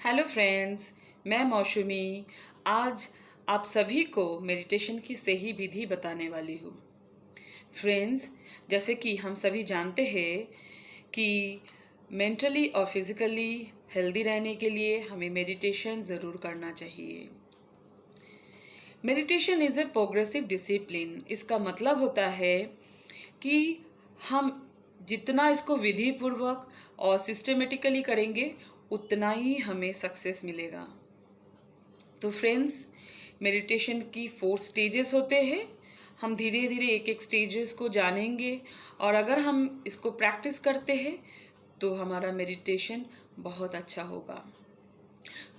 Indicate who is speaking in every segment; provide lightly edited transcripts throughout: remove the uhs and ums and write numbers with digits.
Speaker 1: Hello friends, मैं मौसमी। आज आप सभी को मेडिटेशन की सही विधि बताने वाली हूँ। फ्रेंड्स, जैसे कि हम सभी जानते हैं कि मेंटली और फिज़िकली हेल्दी रहने के लिए हमें मेडिटेशन ज़रूर करना चाहिए। Meditation is a progressive discipline. इसका मतलब होता है कि हम जितना इसको विधि पूर्वक और सिस्टमेटिकली करेंगे उतना ही हमें सक्सेस मिलेगा। तो फ्रेंड्स, मेडिटेशन की 4 स्टेजेस होते हैं। हम धीरे धीरे एक एक स्टेजेस को जानेंगे और अगर हम इसको प्रैक्टिस करते हैं तो हमारा मेडिटेशन बहुत अच्छा होगा।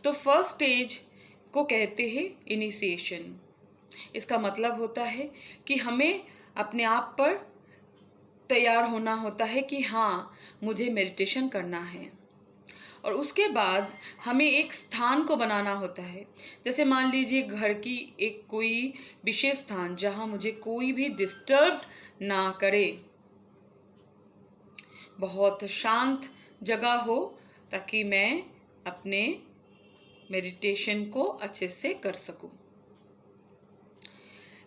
Speaker 1: तो फर्स्ट स्टेज को कहते हैं इनिशिएशन। इसका मतलब होता है कि हमें अपने आप पर तैयार होना होता है कि हाँ, मुझे मेडिटेशन करना है। और उसके बाद हमें एक स्थान को बनाना होता है। जैसे मान लीजिए घर की एक कोई विशेष स्थान जहाँ मुझे कोई भी डिस्टर्ब ना करे, बहुत शांत जगह हो, ताकि मैं अपने मेडिटेशन को अच्छे से कर सकूं।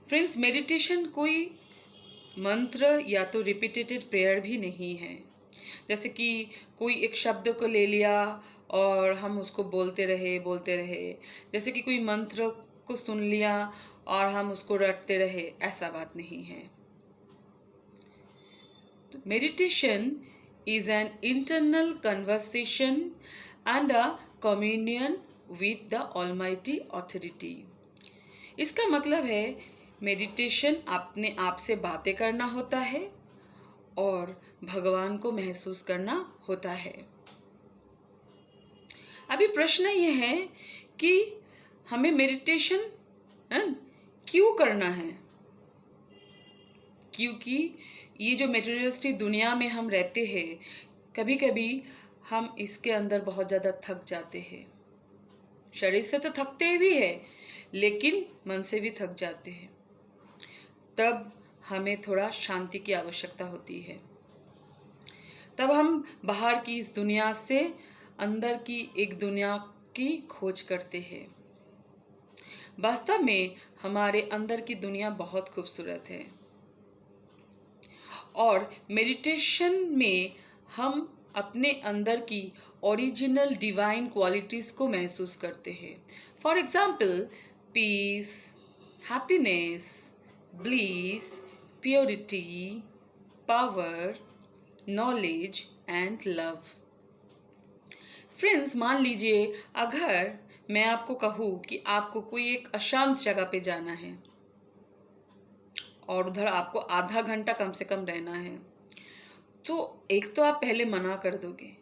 Speaker 1: फ्रेंड्स, मेडिटेशन कोई मंत्र या तो रिपीटेटेड प्रेयर भी नहीं है। जैसे कि कोई एक शब्द को ले लिया और हम उसको बोलते रहे, जैसे कि कोई मंत्र को सुन लिया और हम उसको रटते रहे, ऐसा बात नहीं है। Meditation is an internal conversation and a communion with the almighty authority. इसका मतलब है मेडिटेशन अपने आप से बातें करना होता है और भगवान को महसूस करना होता है। अभी प्रश्न ये है कि हमें मेडिटेशन क्यों करना है? क्योंकि ये जो मटेरियलिस्टिक दुनिया में हम रहते हैं, कभी कभी हम इसके अंदर बहुत ज़्यादा थक जाते हैं। शरीर से तो थकते भी हैं, लेकिन मन से भी थक जाते हैं। तब हमें थोड़ा शांति की आवश्यकता होती है। तब हम बाहर की इस दुनिया से अंदर की एक दुनिया की खोज करते हैं। वास्तव में हमारे अंदर की दुनिया बहुत खूबसूरत है और मेडिटेशन में हम अपने अंदर की ओरिजिनल डिवाइन क्वालिटीज़ को महसूस करते हैं। For example, peace, happiness, bliss, purity, power, knowledge and love. Friends, मान लीजिए अगर मैं आपको कहूँ कि आपको कोई एक अशांत जगह पे जाना है और उधर आपको आधा घंटा कम से कम रहना है, तो एक तो आप पहले मना कर दोगे।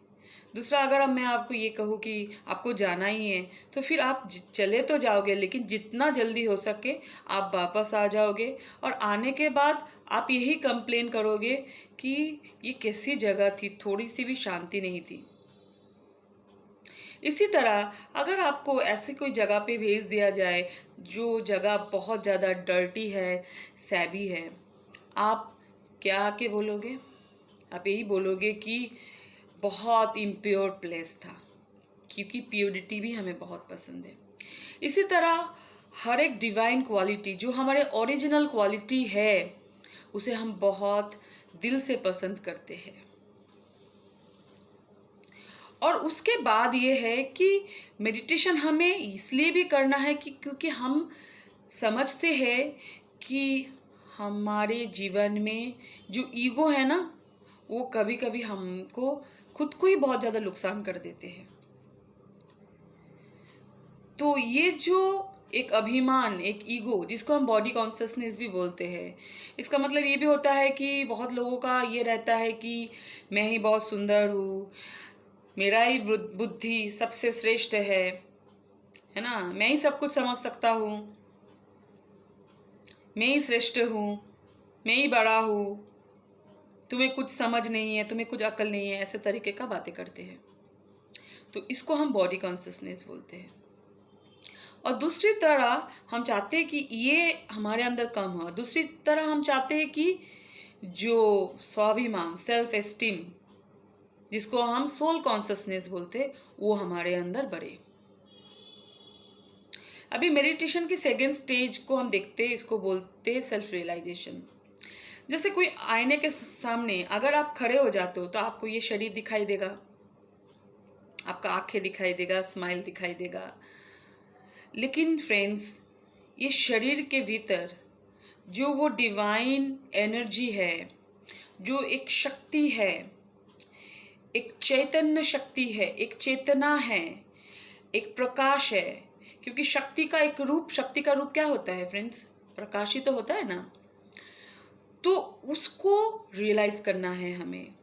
Speaker 1: दूसरा, अगर अब मैं आपको ये कहूँ कि आपको जाना ही है, तो फिर आप चले तो जाओगे, लेकिन जितना जल्दी हो सके आप वापस आ जाओगे और आने के बाद आप यही कंप्लेन करोगे कि ये कैसी जगह थी, थोड़ी सी भी शांति नहीं थी। इसी तरह अगर आपको ऐसी कोई जगह पे भेज दिया जाए जो जगह बहुत ज़्यादा डर्टी है, सैबी है, आप क्या आके बोलोगे? आप यही बोलोगे कि बहुत इम्प्योर प्लेस था, क्योंकि प्योरिटी भी हमें बहुत पसंद है। इसी तरह हर एक डिवाइन क्वालिटी जो हमारे ओरिजिनल क्वालिटी है, उसे हम बहुत दिल से पसंद करते हैं। और उसके बाद ये है कि मेडिटेशन हमें इसलिए भी करना है कि क्योंकि हम समझते हैं कि हमारे जीवन में जो ईगो है ना, वो कभी कभी हमको खुद को ही बहुत ज़्यादा नुकसान कर देते हैं। तो ये जो एक अभिमान, एक ईगो, जिसको हम बॉडी कॉन्शियसनेस भी बोलते हैं, इसका मतलब ये भी होता है कि बहुत लोगों का ये रहता है कि मैं ही बहुत सुंदर हूँ, मेरा ही बुद्धि सबसे श्रेष्ठ है ना, मैं ही सब कुछ समझ सकता हूँ, मैं ही श्रेष्ठ हूँ, मैं ही बड़ा हूँ, तुम्हें कुछ समझ नहीं है, तुम्हें कुछ अकल नहीं है, ऐसे तरीके का बातें करते हैं। तो इसको हम बॉडी कॉन्शियसनेस बोलते हैं। और दूसरी तरह हम चाहते हैं कि ये हमारे अंदर कम हो। दूसरी तरह हम चाहते हैं कि जो स्वाभिमान, सेल्फ एस्टीम, जिसको हम सोल कॉन्शियसनेस बोलते हैं, वो हमारे अंदर बढ़े। अभी मेडिटेशन की सेकेंड स्टेज को हम देखते हैं, इसको बोलते हैं सेल्फ रियलाइजेशन। जैसे कोई आईने के सामने अगर आप खड़े हो जाते हो तो आपको ये शरीर दिखाई देगा, आपका आंखें दिखाई देगा, स्माइल दिखाई देगा। लेकिन फ्रेंड्स, ये शरीर के भीतर जो वो डिवाइन एनर्जी है, जो एक शक्ति है, एक चैतन्य शक्ति है, एक चेतना है, एक प्रकाश है। क्योंकि शक्ति का एक रूप, शक्ति का रूप क्या होता है फ्रेंड्स? प्रकाश ही तो होता है ना। तो उसको रियलाइज करना है हमें।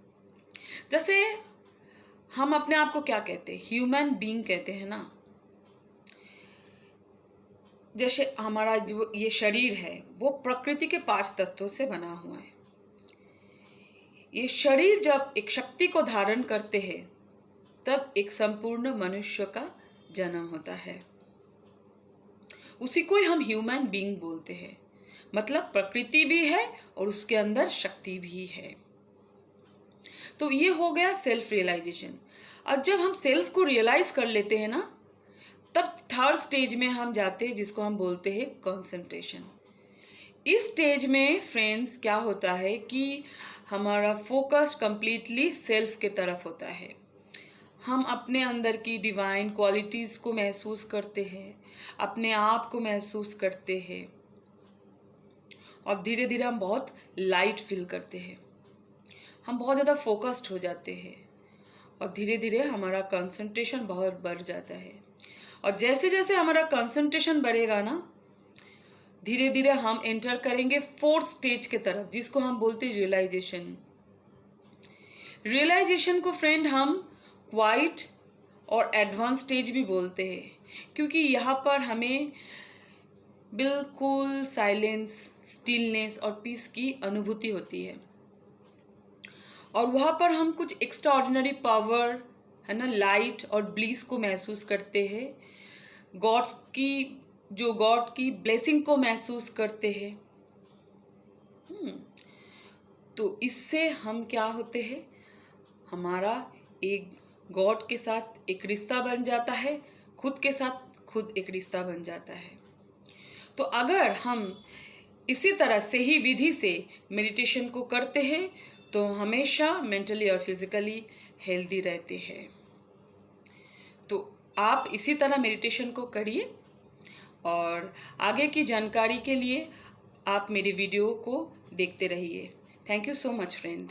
Speaker 1: जैसे हम अपने आप को क्या कहते हैं? ह्यूमन बीइंग कहते हैं ना। जैसे हमारा जो ये शरीर है वो प्रकृति के 5 तत्वों से बना हुआ है। ये शरीर जब एक शक्ति को धारण करते हैं तब एक संपूर्ण मनुष्य का जन्म होता है। उसी को ही हम ह्यूमन बीइंग बोलते हैं। मतलब प्रकृति भी है और उसके अंदर शक्ति भी है। तो ये हो गया सेल्फ रियलाइजेशन। अब जब हम सेल्फ को रियलाइज कर लेते हैं ना, तब थर्ड स्टेज में हम जाते हैं जिसको हम बोलते हैं कंसंट्रेशन। इस स्टेज में फ्रेंड्स क्या होता है कि हमारा फोकस कंप्लीटली सेल्फ के तरफ होता है। हम अपने अंदर की डिवाइन क्वालिटीज़ को महसूस करते हैं, अपने आप को महसूस करते हैं और धीरे धीरे हम बहुत लाइट फील करते हैं। हम बहुत ज़्यादा फोकस्ड हो जाते हैं और धीरे धीरे हमारा कंसंट्रेशन बहुत बढ़ जाता है। और जैसे जैसे हमारा कंसंट्रेशन बढ़ेगा ना, धीरे धीरे हम एंटर करेंगे फोर्थ स्टेज के तरफ, जिसको हम बोलते हैं रियलाइजेशन। रियलाइजेशन को फ्रेंड हम क्वाइट और एडवांस स्टेज भी बोलते हैं, क्योंकि यहाँ पर हमें बिल्कुल साइलेंस, स्टिलनेस और पीस की अनुभूति होती है। और वहाँ पर हम कुछ एक्स्ट्रा ऑर्डिनरी पावर है ना, लाइट और ब्लिस को महसूस करते हैं। गॉड की ब्लेसिंग को महसूस करते हैं। तो इससे हम क्या होते हैं, हमारा एक गॉड के साथ एक रिश्ता बन जाता है, खुद के साथ खुद एक रिश्ता बन जाता है। तो अगर हम इसी तरह से ही विधि से मेडिटेशन को करते हैं तो हमेशा मेंटली और फिजिकली हेल्दी रहते हैं। तो आप इसी तरह मेडिटेशन को करिए और आगे की जानकारी के लिए आप मेरी वीडियो को देखते रहिए। Thank you so much friend.